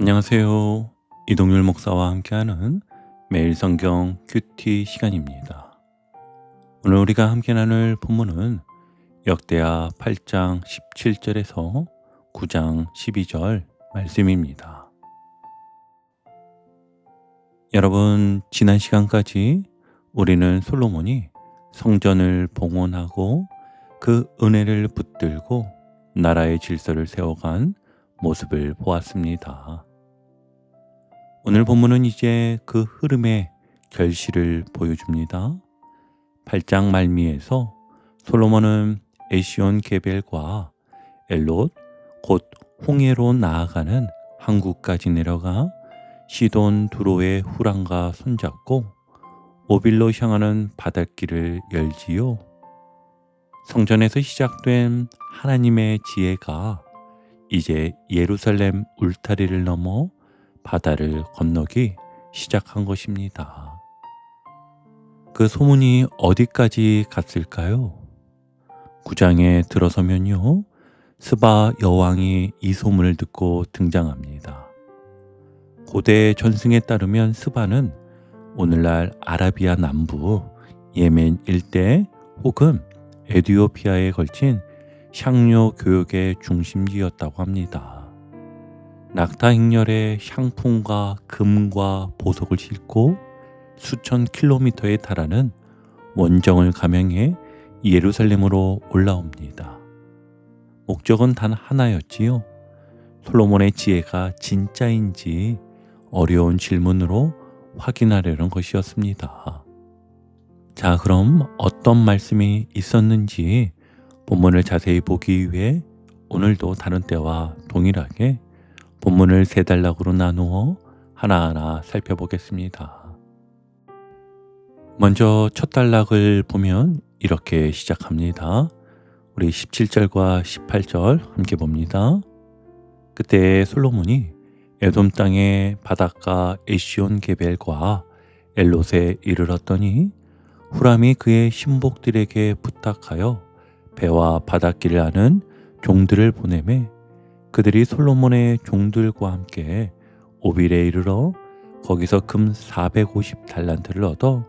안녕하세요. 이동률 목사와 함께하는 매일 성경 큐티 시간입니다. 오늘 우리가 함께 나눌 본문은 역대하 8장 17절에서 9장 12절 말씀입니다. 여러분, 지난 시간까지 우리는 솔로몬이 성전을 봉헌하고 그 은혜를 붙들고 나라의 질서를 세워간 모습을 보았습니다. 오늘 본문은 이제 그 흐름의 결실을 보여줍니다. 8장 말미에서 솔로몬은 에시온 게벨과 엘롯 곧 홍해로 나아가는 항구까지 내려가 시돈 두로의 후람과 손잡고 오빌로 향하는 바닷길을 열지요. 성전에서 시작된 하나님의 지혜가 이제 예루살렘 울타리를 넘어 바다를 건너기 시작한 것입니다. 그 소문이 어디까지 갔을까요? 9장에 들어서면요, 스바 여왕이 이 소문을 듣고 등장합니다. 고대 전승에 따르면 스바는 오늘날 아라비아 남부, 예멘 일대 혹은 에티오피아에 걸친 향료 교역의 중심지였다고 합니다. 낙타 행렬에 향품과 금과 보석을 싣고 수천 킬로미터에 달하는 원정을 감행해 예루살렘으로 올라옵니다. 목적은 단 하나였지요. 솔로몬의 지혜가 진짜인지 어려운 질문으로 확인하려는 것이었습니다. 자, 그럼 어떤 말씀이 있었는지 본문을 자세히 보기 위해 오늘도 다른 때와 동일하게 본문을 세 단락으로 나누어 하나하나 살펴보겠습니다. 먼저 첫 단락을 보면 이렇게 시작합니다. 우리 17절과 18절 함께 봅니다. 그때 솔로몬이 에돔 땅의 바닷가 에시온 게벨과 엘롯에 이르렀더니 후람이 그의 신복들에게 부탁하여 배와 바닷길을 아는 종들을 보내매 그들이 솔로몬의 종들과 함께 오빌에 이르러 거기서 금 450달란트를 얻어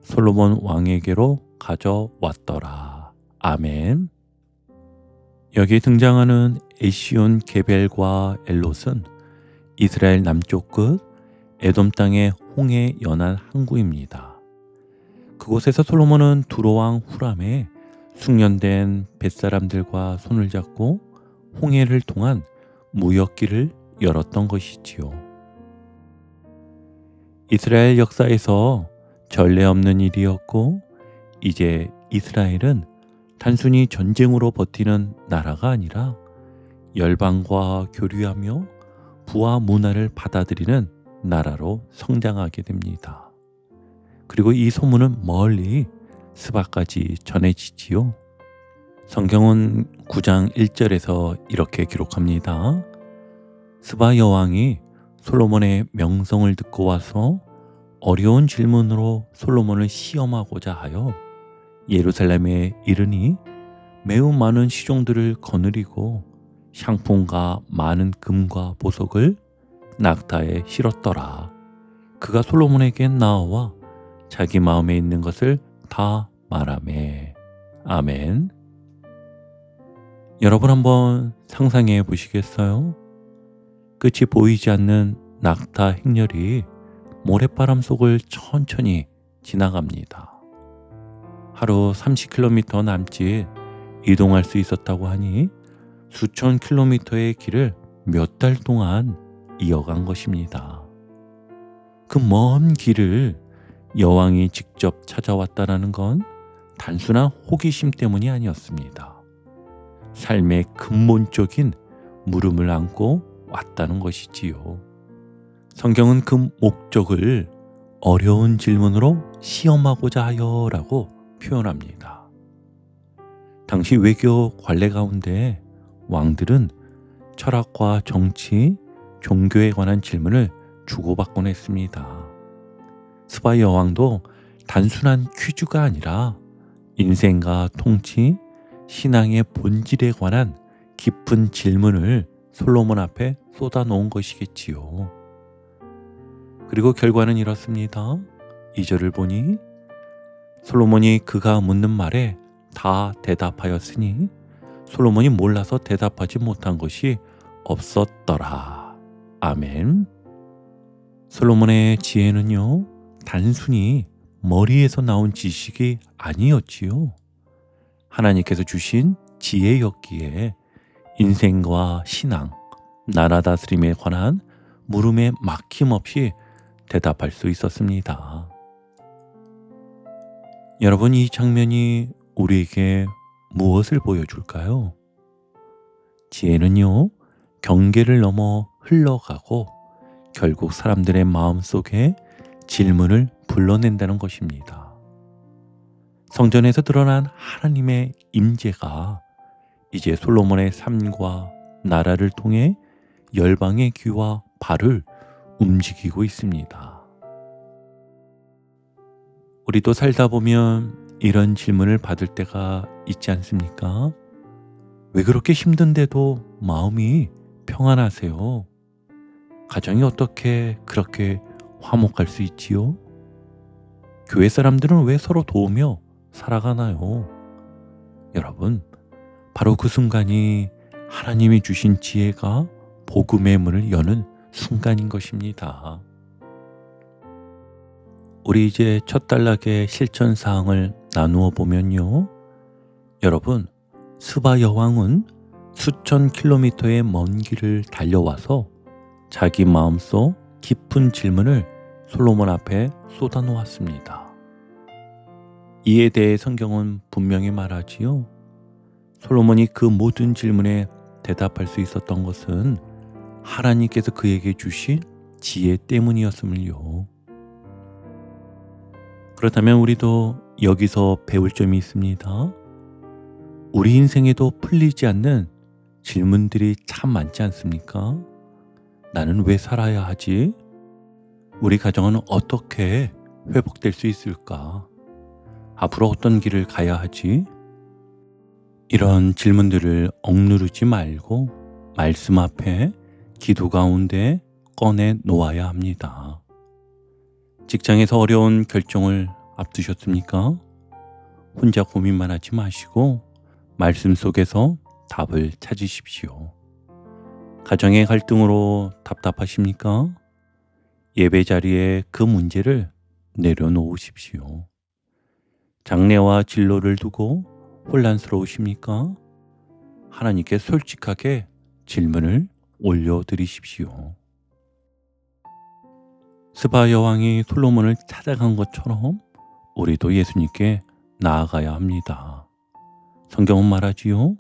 솔로몬 왕에게로 가져왔더라. 아멘. 여기 등장하는 에시온 게벨과 엘롯은 이스라엘 남쪽 끝 에돔 땅의 홍해 연안 항구입니다. 그곳에서 솔로몬은 두로왕 후람의 숙련된 뱃사람들과 손을 잡고 홍해를 통한 무역길을 열었던 것이지요. 이스라엘 역사에서 전례 없는 일이었고 이제 이스라엘은 단순히 전쟁으로 버티는 나라가 아니라 열방과 교류하며 부와 문화를 받아들이는 나라로 성장하게 됩니다. 그리고 이 소문은 멀리 스바까지 전해지지요. 성경은 9장 1절에서 이렇게 기록합니다. 스바 여왕이 솔로몬의 명성을 듣고 와서 어려운 질문으로 솔로몬을 시험하고자 하여 예루살렘에 이르니 매우 많은 시종들을 거느리고 향품과 많은 금과 보석을 낙타에 실었더라. 그가 솔로몬에게 나와 자기 마음에 있는 것을 다 말하매. 아멘. 여러분 한번 상상해 보시겠어요? 끝이 보이지 않는 낙타 행렬이 모래바람 속을 천천히 지나갑니다. 하루 30km 남짓 이동할 수 있었다고 하니 수천 킬로미터의 길을 몇 달 동안 이어간 것입니다. 그 먼 길을 여왕이 직접 찾아왔다는 건 단순한 호기심 때문이 아니었습니다. 삶의 근본적인 물음을 안고 왔다는 것이지요. 성경은 그 목적을 어려운 질문으로 시험하고자 하여라고 표현합니다. 당시 외교 관례 가운데 왕들은 철학과 정치, 종교에 관한 질문을 주고받곤 했습니다. 스바 여왕도 단순한 퀴즈가 아니라 인생과 통치, 신앙의 본질에 관한 깊은 질문을 솔로몬 앞에 쏟아놓은 것이겠지요. 그리고 결과는 이렇습니다. 2절을 보니 솔로몬이 그가 묻는 말에 다 대답하였으니 솔로몬이 몰라서 대답하지 못한 것이 없었더라. 아멘. 솔로몬의 지혜는요, 단순히 머리에서 나온 지식이 아니었지요. 하나님께서 주신 지혜였기에 인생과 신앙, 나라 다스림에 관한 물음에 막힘없이 대답할 수 있었습니다. 여러분, 이 장면이 우리에게 무엇을 보여줄까요? 지혜는요, 경계를 넘어 흘러가고 결국 사람들의 마음속에 질문을 불러낸다는 것입니다. 성전에서 드러난 하나님의 임재가 이제 솔로몬의 삶과 나라를 통해 열방의 귀와 발을 움직이고 있습니다. 우리도 살다 보면 이런 질문을 받을 때가 있지 않습니까? 왜 그렇게 힘든데도 마음이 평안하세요? 가정이 어떻게 그렇게 화목할 수 있지요? 교회 사람들은 왜 서로 도우며 살아가나요? 여러분, 바로 그 순간이 하나님이 주신 지혜가 복음의 문을 여는 순간인 것입니다. 우리 이제 첫 단락의 실천 사항을 나누어 보면요. 여러분, 스바 여왕은 수천 킬로미터의 먼 길을 달려와서 자기 마음속 깊은 질문을 솔로몬 앞에 쏟아놓았습니다. 이에 대해 성경은 분명히 말하지요. 솔로몬이 그 모든 질문에 대답할 수 있었던 것은 하나님께서 그에게 주신 지혜 때문이었음을요. 그렇다면 우리도 여기서 배울 점이 있습니다. 우리 인생에도 풀리지 않는 질문들이 참 많지 않습니까? 나는 왜 살아야 하지? 우리 가정은 어떻게 회복될 수 있을까? 앞으로 어떤 길을 가야 하지? 이런 질문들을 억누르지 말고 말씀 앞에 기도 가운데 꺼내 놓아야 합니다. 직장에서 어려운 결정을 앞두셨습니까? 혼자 고민만 하지 마시고 말씀 속에서 답을 찾으십시오. 가정의 갈등으로 답답하십니까? 예배 자리에 그 문제를 내려놓으십시오. 장래와 진로를 두고 혼란스러우십니까? 하나님께 솔직하게 질문을 올려드리십시오. 스바 여왕이 솔로몬을 찾아간 것처럼 우리도 예수님께 나아가야 합니다. 성경은 말하지요.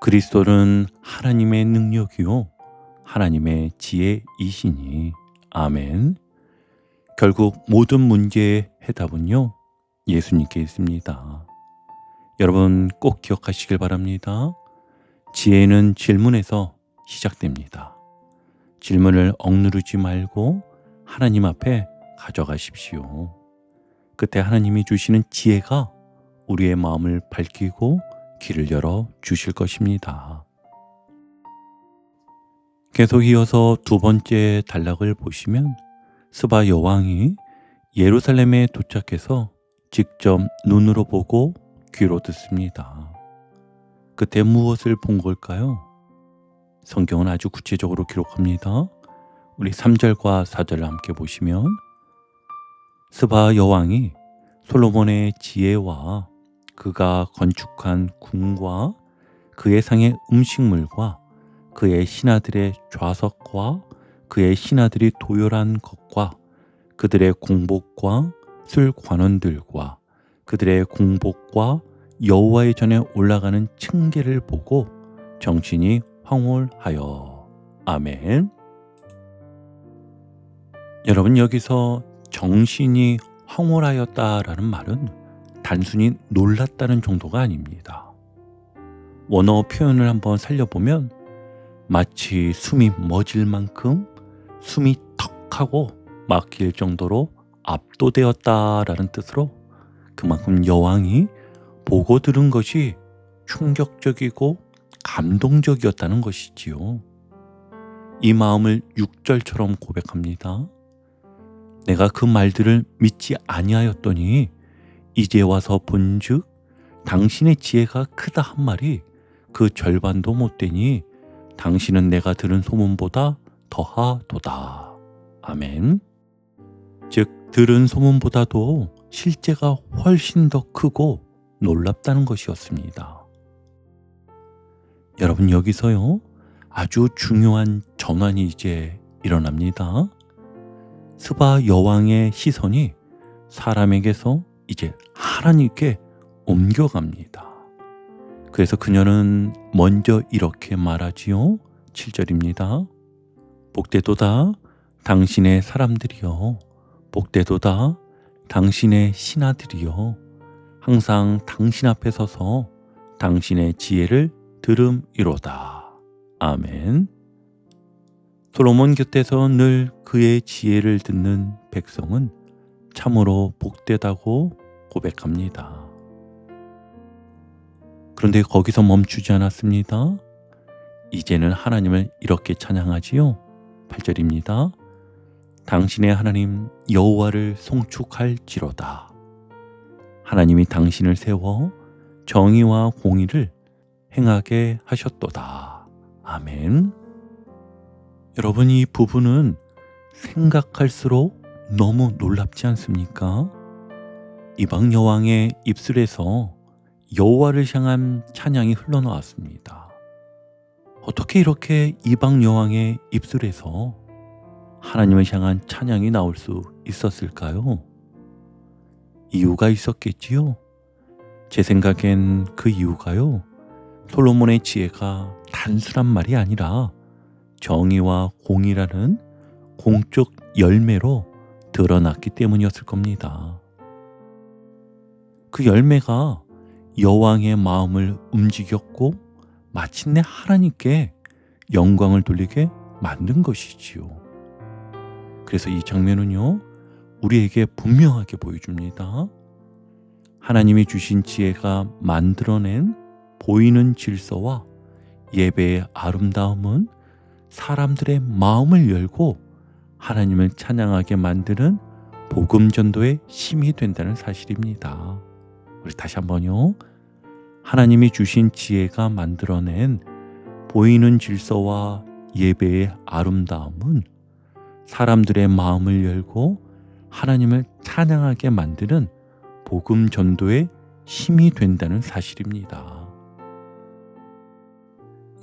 그리스도는 하나님의 능력이요 하나님의 지혜이시니. 아멘. 결국 모든 문제의 해답은요 예수님께 있습니다. 여러분 꼭 기억하시길 바랍니다. 지혜는 질문에서 시작됩니다. 질문을 억누르지 말고 하나님 앞에 가져가십시오. 그때 하나님이 주시는 지혜가 우리의 마음을 밝히고 길을 열어 주실 것입니다. 계속 이어서 두 번째 단락을 보시면 스바 여왕이 예루살렘에 도착해서 직접 눈으로 보고 귀로 듣습니다. 그때 무엇을 본 걸까요? 성경은 아주 구체적으로 기록합니다. 우리 3절과 4절을 함께 보시면 스바 여왕이 솔로몬의 지혜와 그가 건축한 궁과 그의 상의 음식물과 그의 신하들의 좌석과 그의 신하들이 도열한 것과 그들의 공복과 술관원들과 그들의 공복과 여호와의 전에 올라가는 층계를 보고 정신이 황홀하여. 아멘. 여러분, 여기서 정신이 황홀하였다라는 말은 단순히 놀랐다는 정도가 아닙니다. 원어 표현을 한번 살려보면 마치 숨이 멎을 만큼 숨이 턱하고 막힐 정도로 압도되었다라는 뜻으로 그만큼 여왕이 보고 들은 것이 충격적이고 감동적이었다는 것이지요. 이 마음을 6절처럼 고백합니다. 내가 그 말들을 믿지 아니하였더니 이제 와서 본즉 당신의 지혜가 크다 한 말이 그 절반도 못 되니 당신은 내가 들은 소문보다 더하도다. 아멘. 즉 들은 소문보다도 실제가 훨씬 더 크고 놀랍다는 것이었습니다. 여러분, 여기서요 아주 중요한 전환이 이제 일어납니다. 스바 여왕의 시선이 사람에게서 이제 하나님께 옮겨갑니다. 그래서 그녀는 먼저 이렇게 말하지요. 7절입니다. 복되도다 당신의 사람들이여, 복되도다 당신의 신하들이여, 항상 당신 앞에 서서 당신의 지혜를 들음이로다. 아멘. 솔로몬 곁에서 늘 그의 지혜를 듣는 백성은 참으로 복되다고 고백합니다. 그런데 거기서 멈추지 않았습니다. 이제는 하나님을 이렇게 찬양하지요. 8절입니다. 당신의 하나님 여호와를 송축할지로다. 하나님이 당신을 세워 정의와 공의를 행하게 하셨도다. 아멘. 여러분, 이 부분은 생각할수록 너무 놀랍지 않습니까? 이방 여왕의 입술에서 여호와를 향한 찬양이 흘러나왔습니다. 어떻게 이렇게 이방 여왕의 입술에서 하나님을 향한 찬양이 나올 수 있었을까요? 이유가 있었겠지요? 제 생각엔 그 이유가요, 솔로몬의 지혜가 단순한 말이 아니라 정의와 공의라는 공적 열매로 드러났기 때문이었을 겁니다. 그 열매가 여왕의 마음을 움직였고 마침내 하나님께 영광을 돌리게 만든 것이지요. 그래서 이 장면은요, 우리에게 분명하게 보여줍니다. 하나님이 주신 지혜가 만들어낸 보이는 질서와 예배의 아름다움은 사람들의 마음을 열고 하나님을 찬양하게 만드는 복음 전도의 힘이 된다는 사실입니다. 우리 다시 한번요. 하나님이 주신 지혜가 만들어낸 보이는 질서와 예배의 아름다움은 사람들의 마음을 열고 하나님을 찬양하게 만드는 복음 전도의 힘이 된다는 사실입니다.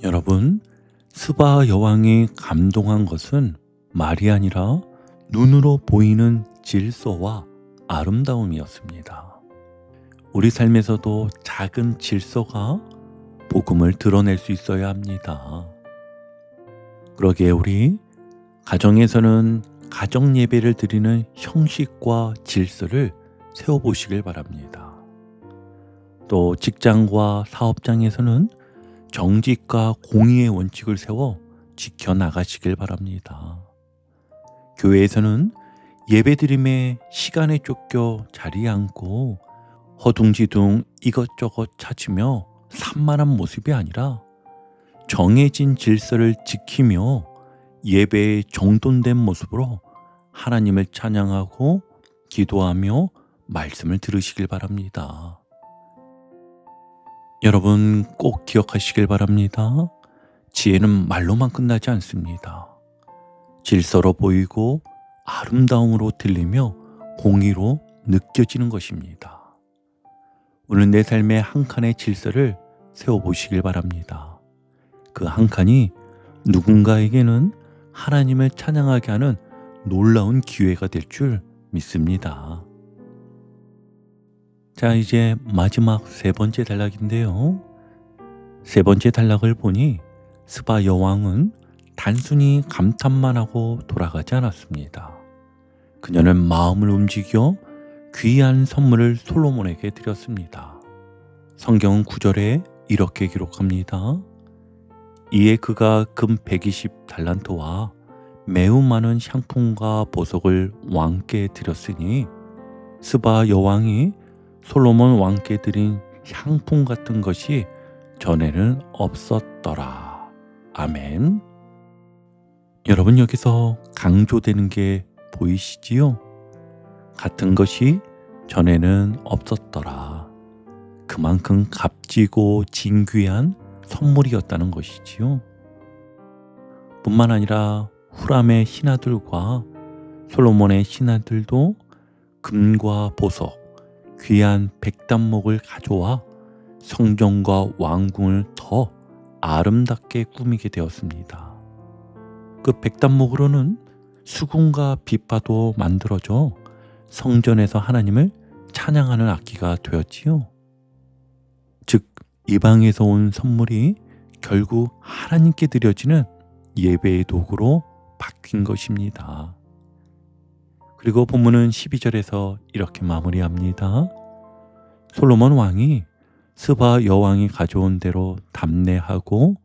여러분, 스바 여왕이 감동한 것은 말이 아니라 눈으로 보이는 질서와 아름다움이었습니다. 우리 삶에서도 작은 질서가 복음을 드러낼 수 있어야 합니다. 그러기에 우리 가정에서는 가정 예배를 드리는 형식과 질서를 세워보시길 바랍니다. 또 직장과 사업장에서는 정직과 공의의 원칙을 세워 지켜나가시길 바랍니다. 교회에서는 예배드림의 시간에 쫓겨 자리에 앉고 허둥지둥 이것저것 찾으며 산만한 모습이 아니라 정해진 질서를 지키며 예배에 정돈된 모습으로 하나님을 찬양하고 기도하며 말씀을 들으시길 바랍니다. 여러분, 꼭 기억하시길 바랍니다. 지혜는 말로만 끝나지 않습니다. 질서로 보이고 아름다움으로 들리며 공의로 느껴지는 것입니다. 오늘 내 삶의 한 칸의 질서를 세워보시길 바랍니다. 그 한 칸이 누군가에게는 하나님을 찬양하게 하는 놀라운 기회가 될 줄 믿습니다. 자, 이제 마지막 세 번째 단락인데요. 세 번째 단락을 보니 스바 여왕은 단순히 감탄만 하고 돌아가지 않았습니다. 그녀는 마음을 움직여 귀한 선물을 솔로몬에게 드렸습니다. 성경은 9절에 이렇게 기록합니다. 이에 그가 금 120달란트와 매우 많은 향품과 보석을 왕께 드렸으니 스바 여왕이 솔로몬 왕께 드린 향품 같은 것이 전에는 없었더라. 아멘. 여러분, 여기서 강조되는 게 보이시지요? 같은 것이 전에는 없었더라. 그만큼 값지고 진귀한 선물이었다는 것이지요. 뿐만 아니라 후람의 신하들과 솔로몬의 신하들도 금과 보석, 귀한 백단목을 가져와 성전과 왕궁을 더 아름답게 꾸미게 되었습니다. 그 백단목으로는 수금과 비파도 만들어져 성전에서 하나님을 찬양하는 악기가 되었지요. 즉, 이방에서 온 선물이 결국 하나님께 드려지는 예배의 도구로 바뀐 것입니다. 그리고 본문은 12절에서 이렇게 마무리합니다. 솔로몬 왕이 스바 여왕이 가져온 대로 답례하고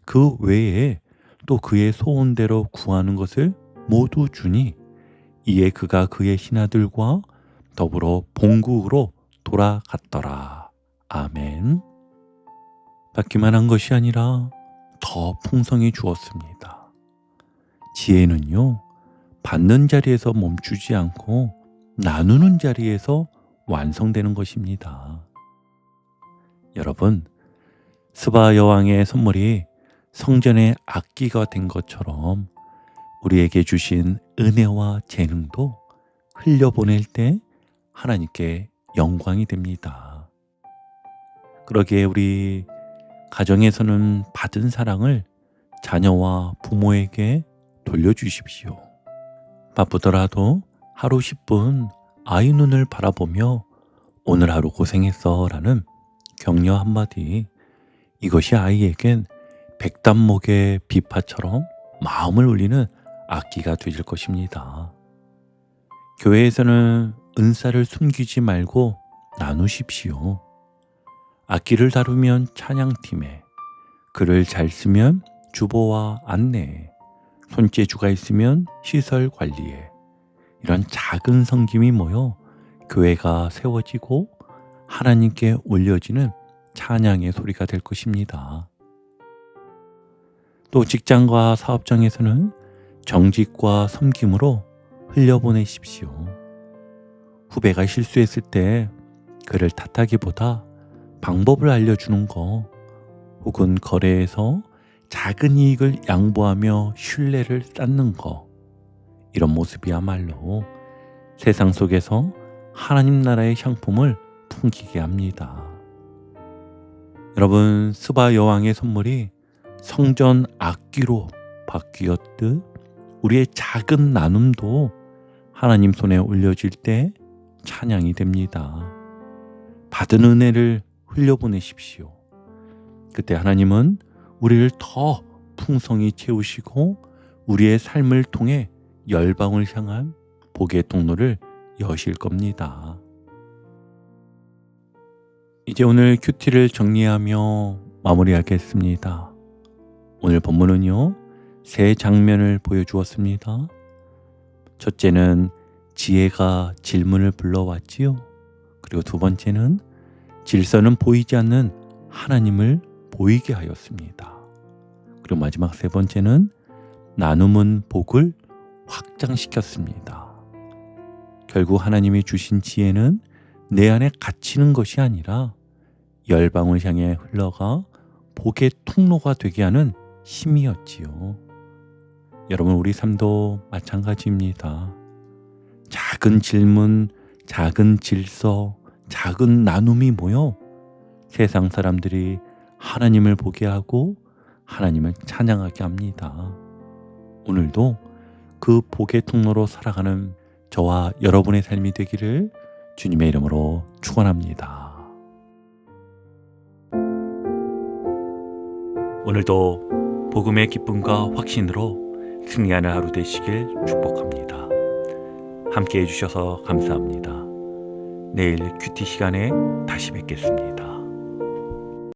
그 외에 또 그의 소원대로 구하는 것을 모두 주니 이에 그가 그의 신하들과 더불어 본국으로 돌아갔더라. 아멘. 받기만 한 것이 아니라 더 풍성히 주었습니다. 지혜는요, 받는 자리에서 멈추지 않고 나누는 자리에서 완성되는 것입니다. 여러분, 스바 여왕의 선물이 성전의 악기가 된 것처럼 우리에게 주신 은혜와 재능도 흘려보낼 때 하나님께 영광이 됩니다. 그러기에 우리 가정에서는 받은 사랑을 자녀와 부모에게 돌려주십시오. 바쁘더라도 하루 10분 아이 눈을 바라보며 오늘 하루 고생했어 라는 격려 한마디, 이것이 아이에겐 백단목의 비파처럼 마음을 울리는 악기가 되실 것입니다. 교회에서는 은사를 숨기지 말고 나누십시오. 악기를 다루면 찬양팀에, 글을 잘 쓰면 주보와 안내에, 손재주가 있으면 시설 관리에, 이런 작은 섬김이 모여 교회가 세워지고 하나님께 올려지는 찬양의 소리가 될 것입니다. 또 직장과 사업장에서는 정직과 섬김으로 흘려보내십시오. 후배가 실수했을 때 그를 탓하기보다 방법을 알려주는 거, 혹은 거래에서 작은 이익을 양보하며 신뢰를 쌓는 거, 이런 모습이야말로 세상 속에서 하나님 나라의 향품을 풍기게 합니다. 여러분, 스바 여왕의 선물이 성전 악기로 바뀌었듯 우리의 작은 나눔도 하나님 손에 올려질 때 찬양이 됩니다. 받은 은혜를 흘려보내십시오. 그때 하나님은 우리를 더 풍성히 채우시고 우리의 삶을 통해 열방을 향한 복의 통로를 여실 겁니다. 이제 오늘 큐티를 정리하며 마무리하겠습니다. 오늘 본문은요, 세 장면을 보여주었습니다. 첫째는 지혜가 질문을 불러왔지요. 그리고 두 번째는 질서는 보이지 않는 하나님을 보이게 하였습니다. 그리고 마지막 세 번째는 나눔은 복을 확장시켰습니다. 결국 하나님이 주신 지혜는 내 안에 갇히는 것이 아니라 열방을 향해 흘러가 복의 통로가 되게 하는 힘이었지요. 여러분, 우리 삶도 마찬가지입니다. 작은 질문, 작은 질서, 작은 나눔이 모여 세상 사람들이 하나님을 보게 하고 하나님을 찬양하게 합니다. 오늘도 그 복의 통로로 살아가는 저와 여러분의 삶이 되기를 주님의 이름으로 축원합니다. 오늘도 복음의 기쁨과 확신으로 승리하는 하루 되시길 축복합니다. 함께 해주셔서 감사합니다. 내일 큐티 시간에 다시 뵙겠습니다.